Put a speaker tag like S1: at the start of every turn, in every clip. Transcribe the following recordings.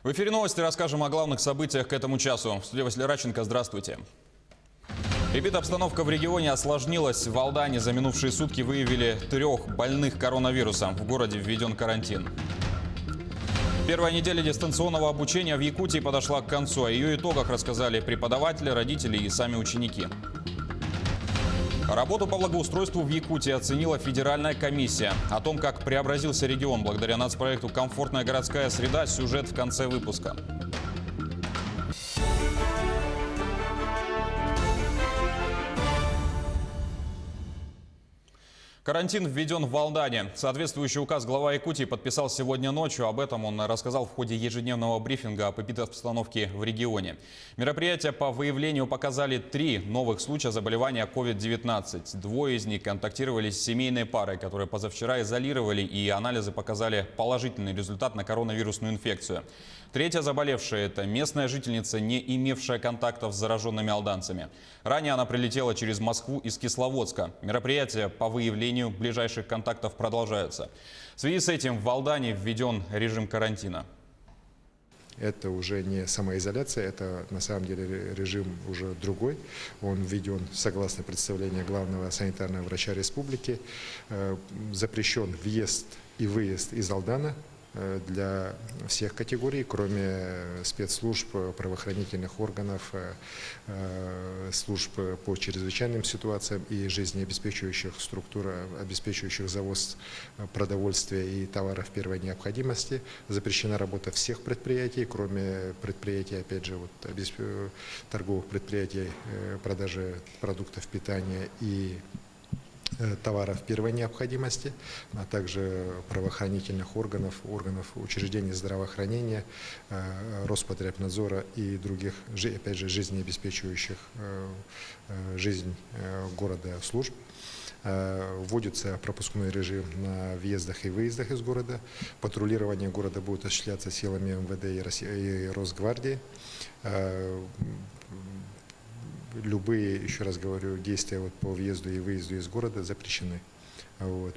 S1: В эфире новости расскажем о главных событиях к этому часу. В студии Василий Радченко, здравствуйте. Эпидобстановка в регионе осложнилась. В Алдане за минувшие сутки выявили 3 больных коронавирусом. В городе введен карантин. Первая неделя дистанционного обучения в Якутии подошла к концу. О ее итогах рассказали преподаватели, родители и сами ученики. Работу по благоустройству в Якутии оценила федеральная комиссия. О том, как преобразился регион благодаря нацпроекту «Комфортная городская среда», сюжет в конце выпуска. Карантин введен в Алдане. Соответствующий указ глава Якутии подписал сегодня ночью. Об этом он рассказал в ходе ежедневного брифинга об эпидобстановке в регионе. Мероприятия по выявлению показали 3 новых случая заболевания COVID-19. 2 из них контактировали с семейной парой, которые позавчера изолировали, и анализы показали положительный результат на коронавирусную инфекцию. 3-я заболевшая – это местная жительница, не имевшая контактов с зараженными алданцами. Ранее она прилетела через Москву из Кисловодска. Мероприятия по выявлению ближайших контактов продолжаются. В связи с этим в Алдане введен режим карантина.
S2: Это уже не самоизоляция, это на самом деле режим уже другой. Он введен согласно представлению главного санитарного врача республики. Запрещен въезд и выезд из Алдана для всех категорий, кроме спецслужб, правоохранительных органов, служб по чрезвычайным ситуациям и жизнеобеспечивающих структур, обеспечивающих завоз продовольствия и товаров первой необходимости. Запрещена работа всех предприятий, кроме предприятий, опять же, торговых предприятий, продажи продуктов питания и товаров первой необходимости, а также правоохранительных органов, учреждений здравоохранения, Роспотребнадзора и других, опять же, жизнеобеспечивающих жизнь города служб. Вводится пропускной режим на въездах и выездах из города. Патрулирование города будет осуществляться силами МВД и Росгвардии. Любые, еще раз говорю, действия по въезду и выезду из города запрещены.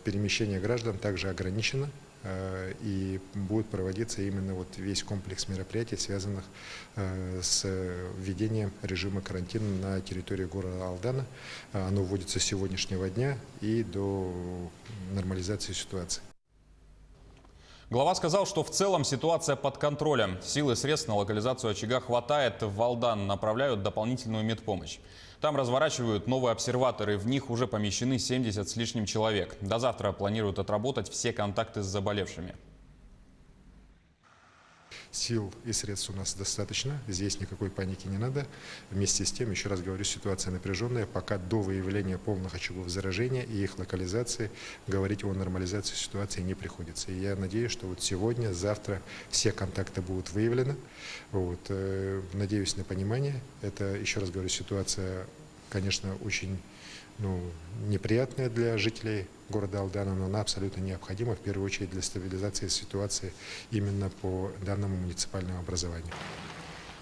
S2: Перемещение граждан также ограничено, и будет проводиться именно весь комплекс мероприятий, связанных с введением режима карантина на территории города Алдана. Оно вводится с сегодняшнего дня и до нормализации ситуации.
S1: Глава сказал, что в целом ситуация под контролем. Сил и средств на локализацию очага хватает. В Алдан направляют дополнительную медпомощь. Там разворачивают новые обсерваторы. В них уже помещены 70 с лишним человек. До завтра планируют отработать все контакты с заболевшими.
S2: Сил и средств у нас достаточно, здесь никакой паники не надо. Вместе с тем, еще раз говорю, ситуация напряженная. Пока до выявления полных очагов заражения и их локализации говорить о нормализации ситуации не приходится. И я надеюсь, что сегодня, завтра все контакты будут выявлены. Надеюсь на понимание. Это, еще раз говорю, ситуация, конечно, очень неприятная для жителей города Алдана, но она абсолютно необходима, в первую очередь, для стабилизации ситуации именно по данному муниципальному образованию.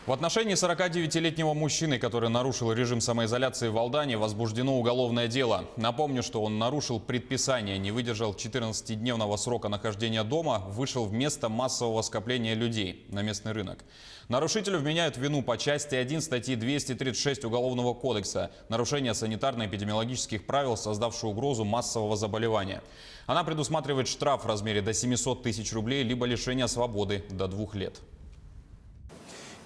S1: В отношении 49-летнего мужчины, который нарушил режим самоизоляции в Алдане, возбуждено уголовное дело. Напомню, что он нарушил предписание, не выдержал 14-дневного срока нахождения дома, вышел в место массового скопления людей на местный рынок. Нарушителю вменяют вину по части 1 статьи 236 Уголовного кодекса «Нарушение санитарно-эпидемиологических правил, создавшее угрозу массового заболевания». Она предусматривает штраф в размере до 700 тысяч рублей, либо лишение свободы до 2 лет.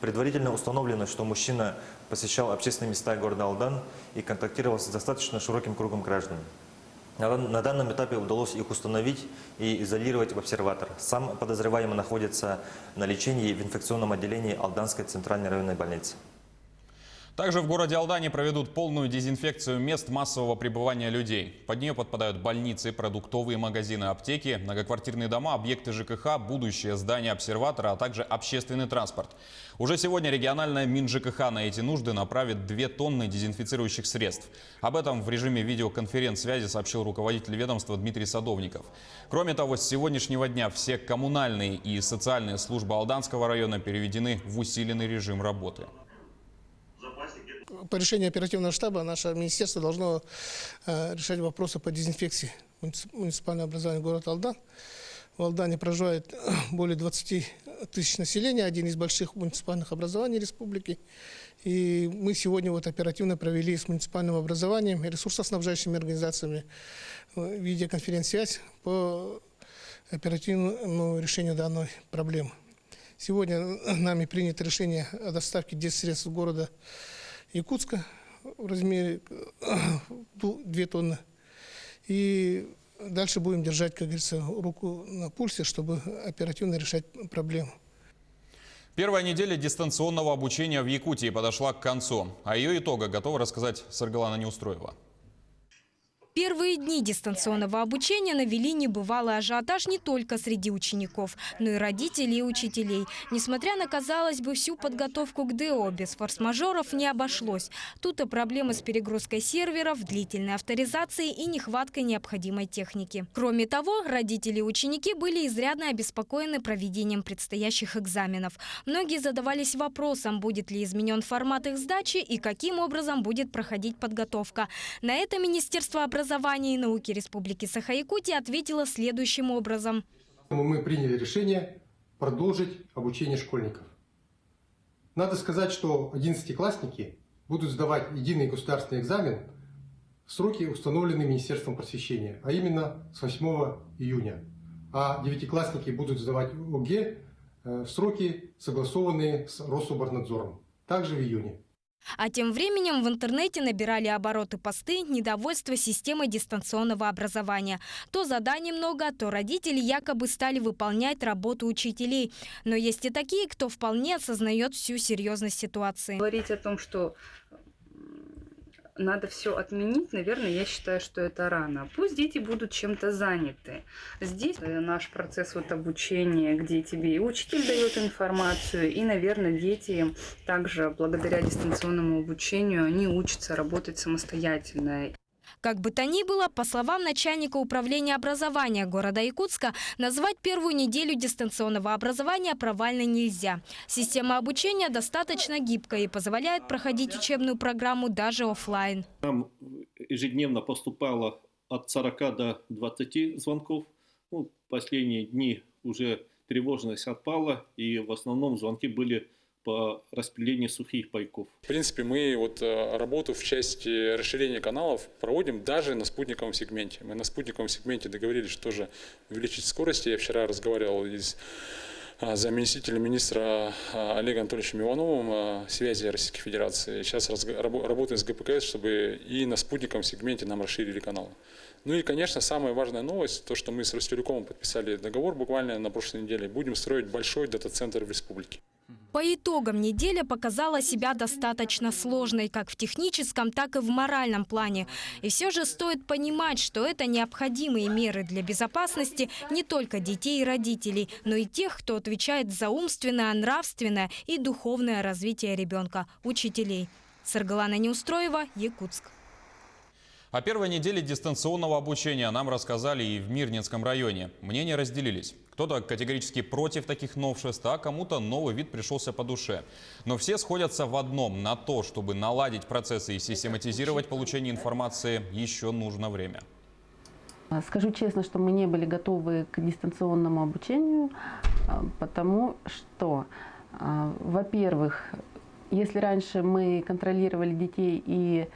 S3: Предварительно установлено, что мужчина посещал общественные места города Алдан и контактировал с достаточно широким кругом граждан. На данном этапе удалось их установить и изолировать в обсерватор. Сам подозреваемый находится на лечении в инфекционном отделении Алданской центральной районной больницы.
S1: Также в городе Алдане проведут полную дезинфекцию мест массового пребывания людей. Под нее подпадают больницы, продуктовые магазины, аптеки, многоквартирные дома, объекты ЖКХ, будущее здание обсерватора, а также общественный транспорт. Уже сегодня региональная МинЖКХ на эти нужды направит 2 тонны дезинфицирующих средств. Об этом в режиме видеоконференц-связи сообщил руководитель ведомства Дмитрий Садовников. Кроме того, с сегодняшнего дня все коммунальные и социальные службы Алданского района переведены в усиленный режим работы.
S4: По решению оперативного штаба наше министерство должно решать вопросы по дезинфекции муниципального образования города Алдан. В Алдане проживает более 20 тысяч населения, один из больших муниципальных образований республики. И мы сегодня вот оперативно провели с муниципальным образованием и ресурсоснабжающими организациями видеоконференц-связь по оперативному решению данной проблемы. Сегодня нами принято решение о доставке детсредств города Якутска в размере 2 тонны. И дальше будем держать, как говорится, руку на пульсе, чтобы оперативно решать проблему.
S1: Первая неделя дистанционного обучения в Якутии подошла к концу. О ее итогах готова рассказать Саргалана Неустроева.
S5: Первые дни дистанционного обучения навели небывалый ажиотаж не только среди учеников, но и родителей и учителей. Несмотря на, казалось бы, всю подготовку к ДО, без форс-мажоров не обошлось. Тут и проблемы с перегрузкой серверов, длительной авторизацией и нехваткой необходимой техники. Кроме того, родители и ученики были изрядно обеспокоены проведением предстоящих экзаменов. Многие задавались вопросом, будет ли изменен формат их сдачи и каким образом будет проходить подготовка. На это Министерство образования и науки Республики Саха-Якутия ответило следующим образом.
S6: Мы приняли решение продолжить обучение школьников. Надо сказать, что 11-классники будут сдавать единый государственный экзамен в сроки, установленные Министерством просвещения, а именно с 8 июня. А 9-классники будут сдавать ОГЭ в сроки, согласованные с Рособорнадзором, также в июне.
S5: А тем временем в интернете набирали обороты посты недовольства системой дистанционного образования. То заданий много, то родители якобы стали выполнять работу учителей. Но есть и такие, кто вполне осознает всю серьезность ситуации.
S7: Говорить о том, что надо все отменить, наверное, я считаю, что это рано. Пусть дети будут чем-то заняты. Здесь наш процесс обучения, где тебе и учитель дает информацию, и, наверное, дети также благодаря дистанционному обучению, они учатся работать самостоятельно.
S5: Как бы то ни было, по словам начальника управления образования города Якутска, назвать первую неделю дистанционного образования провальной нельзя. Система обучения достаточно гибкая и позволяет проходить учебную программу даже офлайн.
S8: Нам ежедневно поступало от 40 до 20 звонков. Последние дни уже тревожность отпала, и в основном звонки были по распределению сухих пайков.
S9: В принципе, мы работу в части расширения каналов проводим даже на спутниковом сегменте. Мы на спутниковом сегменте договорились тоже увеличить скорость. Я вчера разговаривал с заместителем министра Олегом Анатольевичем Ивановым связи Российской Федерации. Сейчас работаем с ГПКС, чтобы и на спутниковом сегменте нам расширили каналы. Ну и, конечно, самая важная новость, то, что мы с Ростелекомом подписали договор буквально на прошлой неделе. Будем строить большой дата-центр в республике.
S5: По итогам неделя показала себя достаточно сложной как в техническом, так и в моральном плане. И все же стоит понимать, что это необходимые меры для безопасности не только детей и родителей, но и тех, кто отвечает за умственное, нравственное и духовное развитие ребенка – учителей. Саргалана Неустроева, Якутск.
S1: О первой неделе дистанционного обучения нам рассказали и в Мирнинском районе. Мнения разделились. Кто-то категорически против таких новшеств, а кому-то новый вид пришелся по душе. Но все сходятся в одном – на то, чтобы наладить процессы и систематизировать получение информации, еще нужно время.
S10: Скажу честно, что мы не были готовы к дистанционному обучению, потому что, во-первых, если раньше мы контролировали детей и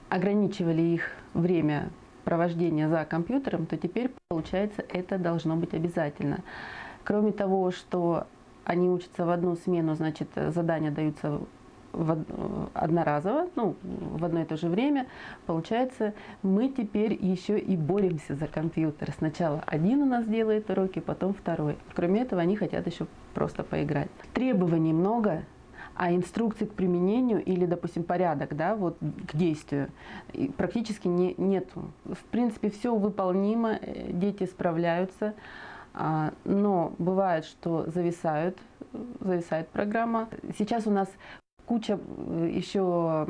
S10: ограничивали их время провождения за компьютером, то теперь, получается, это должно быть обязательно. Кроме того, что они учатся в одну смену, значит, задания даются одноразово, в одно и то же время. Получается, мы теперь еще и боремся за компьютер. Сначала один у нас делает уроки, потом второй. Кроме этого, они хотят еще просто поиграть. Требований много. А инструкций к применению или, допустим, порядок, к действию практически нету. В принципе, все выполнимо, дети справляются, но бывает, что зависает программа. Сейчас у нас куча еще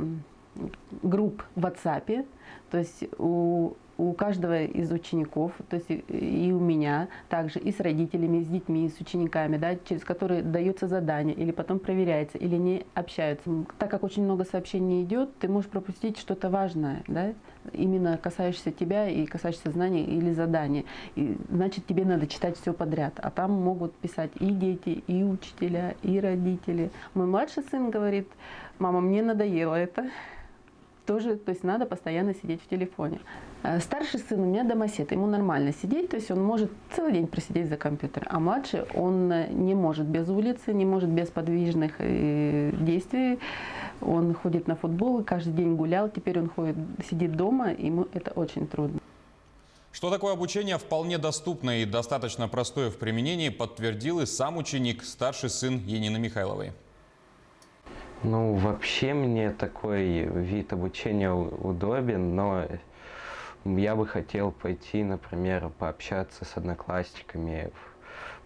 S10: групп в WhatsApp, то есть у у каждого из учеников, то есть и у меня, также и с родителями, и с детьми, и с учениками, да, через которые дается задание, или потом проверяется, или не общаются. Так как очень много сообщений идет, ты можешь пропустить что-то важное, да, именно касаешься тебя и касаешься знаний или задания. И, значит, тебе надо читать все подряд. А там могут писать и дети, и учителя, и родители. Мой младший сын говорит: мама, мне надоело это. Тоже, то есть надо постоянно сидеть в телефоне. Старший сын у меня домосед, ему нормально сидеть, то есть он может целый день просидеть за компьютером. А младший, он не может без улицы, не может без подвижных действий. Он ходит на футбол, каждый день гулял, теперь он сидит дома, ему это очень трудно.
S1: Что такое обучение вполне доступное и достаточно простое в применении, подтвердил и сам ученик, старший сын Янины Михайловой.
S11: Ну, вообще мне такой вид обучения удобен, но я бы хотел пойти, например, пообщаться с одноклассниками,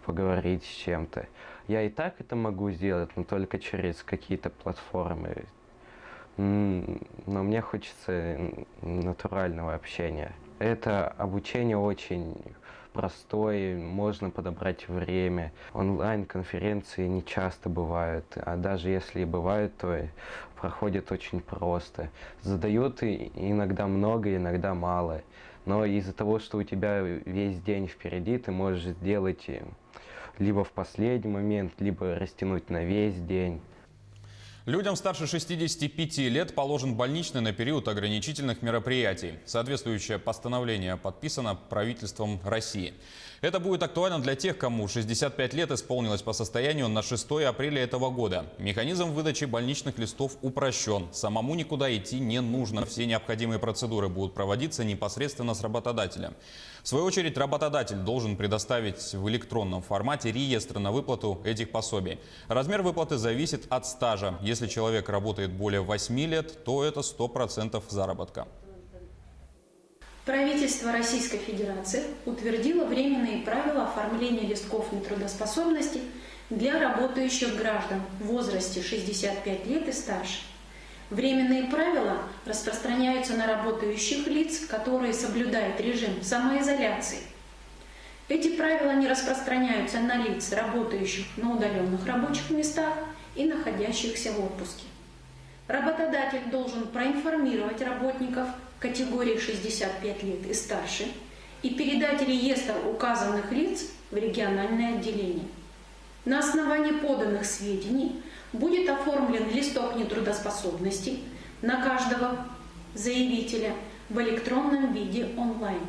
S11: поговорить с чем-то. Я и так это могу сделать, но только через какие-то платформы. Но мне хочется натурального общения. Это обучение очень простое, можно подобрать время. Онлайн-конференции не часто бывают, а даже если и бывают, то проходят очень просто. Задают иногда много, иногда мало. Но из-за того, что у тебя весь день впереди, ты можешь сделать либо в последний момент, либо растянуть на весь день.
S1: Людям старше 65 лет положен больничный на период ограничительных мероприятий. Соответствующее постановление подписано правительством России. Это будет актуально для тех, кому 65 лет исполнилось по состоянию на 6 апреля этого года. Механизм выдачи больничных листов упрощен. Самому никуда идти не нужно. Все необходимые процедуры будут проводиться непосредственно с работодателем. В свою очередь, работодатель должен предоставить в электронном формате реестр на выплату этих пособий. Размер выплаты зависит от стажа. Если человек работает более 8 лет, то это 100% заработка.
S12: Правительство Российской Федерации утвердило временные правила оформления листков нетрудоспособности для работающих граждан в возрасте 65 лет и старше. Временные правила распространяются на работающих лиц, которые соблюдают режим самоизоляции. Эти правила не распространяются на лиц, работающих на удаленных рабочих местах и находящихся в отпуске. Работодатель должен проинформировать работников категории 65 лет и старше и передать реестр указанных лиц в региональное отделение. На основании поданных сведений будет оформлен листок нетрудоспособности на каждого заявителя в электронном виде онлайн.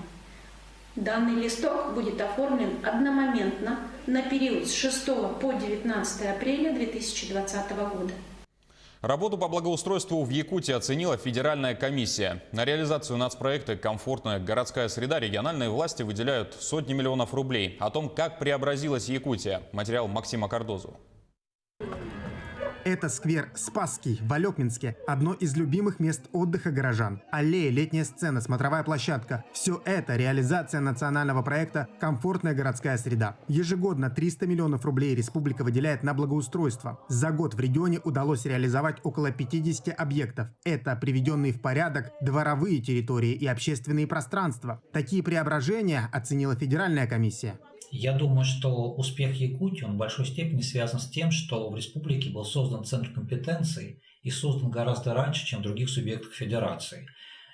S12: Данный листок будет оформлен одномоментно на период с 6 по 19 апреля 2020 года.
S1: Работу по благоустройству в Якутии оценила федеральная комиссия. На реализацию нацпроекта «Комфортная городская среда» региональные власти выделяют сотни миллионов рублей. О том, как преобразилась Якутия. Материал Максима Кардозу.
S13: Это сквер Спасский в Алекминске, одно из любимых мест отдыха горожан. Аллея, летняя сцена, смотровая площадка – все это реализация национального проекта «Комфортная городская среда». Ежегодно 300 миллионов рублей республика выделяет на благоустройство. За год в регионе удалось реализовать около 50 объектов. Это приведенные в порядок дворовые территории и общественные пространства. Такие преображения оценила федеральная комиссия.
S14: Я думаю, что успех Якутии, он в большой степени связан с тем, что в республике был создан Центр компетенций и создан гораздо раньше, чем в других субъектах федерации.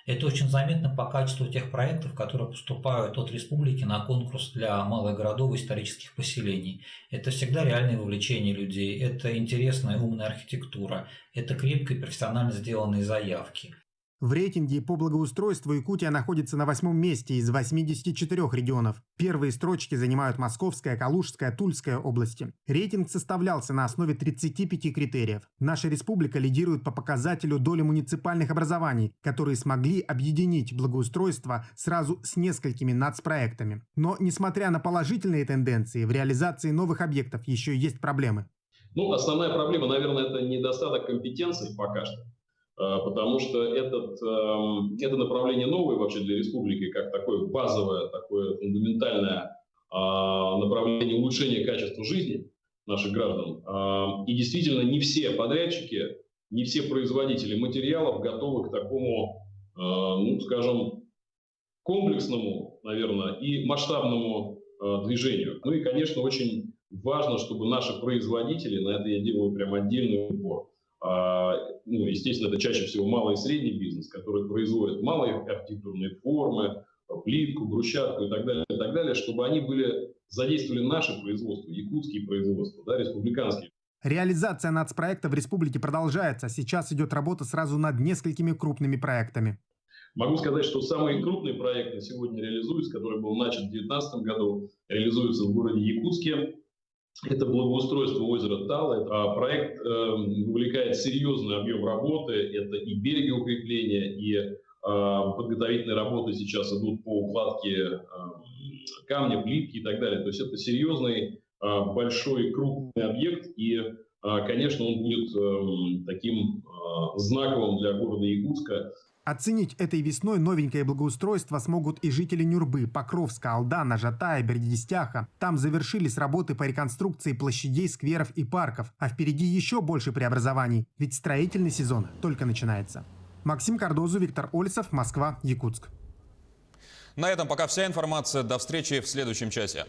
S14: Это очень заметно по качеству тех проектов, которые поступают от республики на конкурс для малых городов и исторических поселений. Это всегда реальное вовлечение людей, это интересная умная архитектура, это крепкие профессионально сделанные заявки.
S13: В рейтинге по благоустройству Якутия находится на 8-м месте из 84 регионов. Первые строчки занимают Московская, Калужская, Тульская области. Рейтинг составлялся на основе 35 критериев. Наша республика лидирует по показателю доли муниципальных образований, которые смогли объединить благоустройство сразу с несколькими нацпроектами. Но, несмотря на положительные тенденции, в реализации новых объектов еще есть проблемы.
S15: Основная проблема, наверное, это недостаток компетенций пока что. Потому что это направление новое вообще для республики, как такое базовое, такое фундаментальное направление улучшения качества жизни наших граждан. И действительно не все подрядчики, не все производители материалов готовы к такому, комплексному, наверное, и масштабному движению. Ну и, конечно, очень важно, чтобы наши производители, на это я делаю прям отдельный упор, ну, естественно, это чаще всего малый и средний бизнес, который производит малые архитектурные формы, плитку, брусчатку и так далее, чтобы они задействовали наше производство, якутские производства, да, республиканские.
S13: Реализация нацпроекта в республике продолжается. Сейчас идет работа сразу над несколькими крупными проектами.
S15: Могу сказать, что самый крупный проект на сегодня реализуется, который был начат в 2019 году, реализуется в городе Якутске. Это благоустройство озера Тала. Проект вовлекает серьезный объем работы. Это и берегоукрепление, и подготовительные работы сейчас идут по укладке камня, плитки и так далее. То есть это серьезный, большой, крупный объект. И, конечно, он будет таким знаковым для города Якутска.
S13: Оценить этой весной новенькое благоустройство смогут и жители Нюрбы, Покровска, Алдана, Жатая, Бердистяха. Там завершились работы по реконструкции площадей, скверов и парков. А впереди еще больше преобразований, ведь строительный сезон только начинается. Максим Кардозу, Виктор Ольцев, Москва, Якутск.
S1: На этом пока вся информация. До встречи в следующем часе.